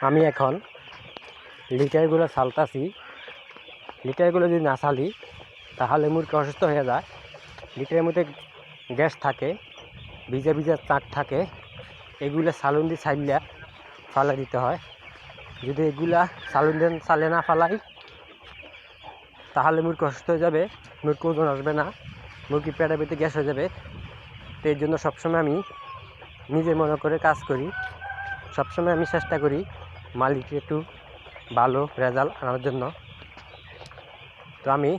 আমি এখন লিটারগুলো চালতাছি। লিটারগুলো যদি না চালি তাহলে মুরগি অসুস্থ হয়ে যায়। লিটারের মধ্যে গ্যাস থাকে, ভিজা ভিজা চাক থাকে, এগুলো চালুন দিয়ে চাইলে ফালাই দিতে হয়। যদি এগুলা চালুন দিয়ে চালে না ফালাই তাহলে মুরগি অসুস্থ হয়ে যাবে, মুরগি ওজন আসবে না, মুরগি পেটের ভিতরে গ্যাস হয়ে যাবে। তো এর জন্য সবসময় আমি নিজে মনে করে কাজ করি। সবসময় আমি চেষ্টা করি মালিককে একটু ভালো রেজাল্ট আনার জন্য। তো আমি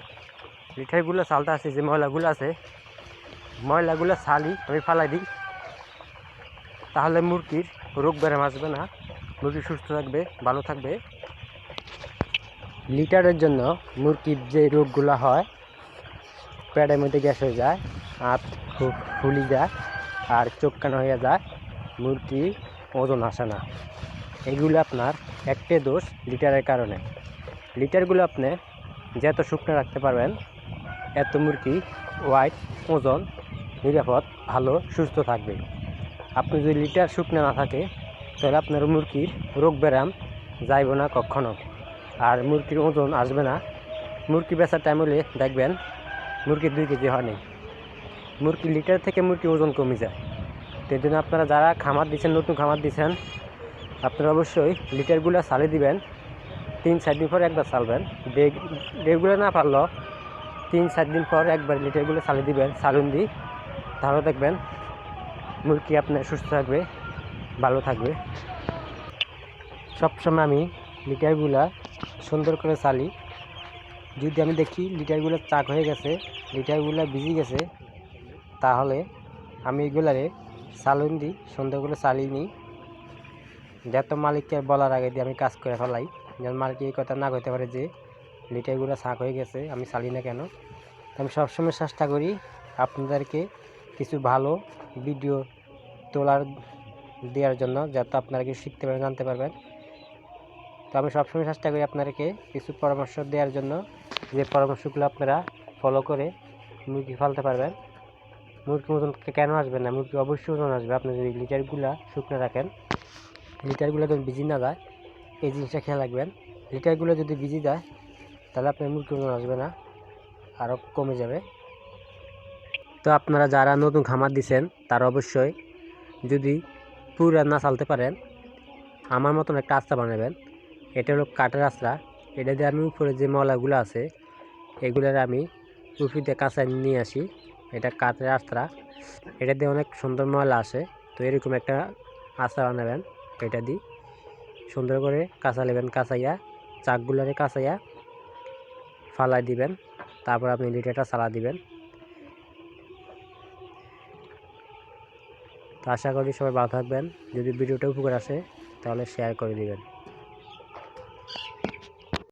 লিটারগুলো চালতে আছি, যে ময়লাগুলো আছে ময়লাগুলো চালি আমি ফালাই দিই, তাহলে মুরগির রোগ ব্যায়াম আসবে না, মুরগি সুস্থ থাকবে, ভালো থাকবে। লিটারের জন্য মুরগির যে রোগগুলো হয়, পেটের মধ্যে গ্যাস হয়ে যায়, হাত ফুলি যায় আর চোখ কানা হয়ে যায়, মুরগি ওজন আসে না। এগুলো আপনার একটাই দোষ লিটারের কারণে। লিটারগুলো আপনি যত শুকনো রাখতে পারবেন এত মুরগি ওয়াইট, ওজন, নিরাপদ, ভালো, সুস্থ থাকবে। আপনি যদি লিটার শুকনো না থাকে তাহলে আপনার মুরগির রোগ ব্যায়াম যাইব না কখনো, আর মুরগির ওজন আসবে না। মুরগি বেচার টাইম হলে দেখবেন মুরগির 2 কেজি হয়নি। মুরগি লিটার থেকে মুরগির ওজন কমে যায়। তো এই জন্য আপনারা যারা খামার দিচ্ছেন, নতুন খামার দিচ্ছেন, আপনারা অবশ্যই লিটারগুলো চালিয়ে দিবেন। 3-4 দিন পর একবার চালবেন, রেগুলার না পারলেও 3-4 দিন পর একবার লিটারগুলো চালিয়ে দিবেন চালুন দিই, তাহলে দেখবেন মুরগি আপনার সুস্থ থাকবে, ভালো থাকবে। সবসময় আমি লিটারগুলা সুন্দর করে চালি। যদি আমি দেখি লিটারগুলো চাক হয়ে গেছে, লিটারগুলো ভিজে গেছে, তাহলে আমি এগুলারে চালুন দিই, সুন্দর করে চালিয়ে নিই। যত মালিককে বলার আগে দিয়ে আমি কাজ করে ফেলাই, যেন মালিক এই কথা না কইতে পারে যে লিটারগুলো চাক হয়ে গেছে আমি চালি না কেন। আমি সবসময় চেষ্টা করি আপনাদেরকে কিছু ভালো ভিডিও তোলার দেওয়ার জন্য, যাতে আপনারা কিছু শিখতে পারবেন, জানতে পারবেন। তো আমি সবসময় চেষ্টা করি আপনাদেরকে কিছু পরামর্শ দেওয়ার জন্য, যে পরামর্শগুলো আপনারা ফলো করে মুরগি পালতে পারবেন। মুরগি ওজন কেন আসবে না? মুরগি অবশ্যই ওজন আসবে আপনি যদি লিটারগুলো শুকনো রাখেন। লিটারগুলো যখন ভিজি না যায় এই জিনিসটা খেয়াল রাখবেন। লিটারগুলো যদি ভিজি যায় তাহলে আপনার মুরগি ওজন আসবে না, আরও কমে যাবে। তো আপনারা যারা নতুন খামার দিচ্ছেন তারা অবশ্যই যদি পুরা না চালতে পারেন, আমার মতন একটা আস্তা বানাবেন। এটা হলো কাঠের আস্তা। এটা দিয়ে আমি উপরে যে ময়লাগুলো আছে এগুলোর আমি উপর দিয়ে কাঁচা নিয়ে আসি। এটা কাঠের আস্তা, এটা দিয়ে অনেক সুন্দর ময়লা আসে। তো এরকম একটা আস্তা বানাবেন, এটা দিয়ে সুন্দর করে কাঁচা নেবেন, কাঁচাইয়া চাকগুলারে কাঁচাইয়া ফালাই দিবেন, তারপর আপনি লিটারটা চালা দিবেন। তো আশা করি সবাই ভালো থাকবেন। যদি ভিডিওটা উপকার আসে তাহলে শেয়ার করে দিবেন।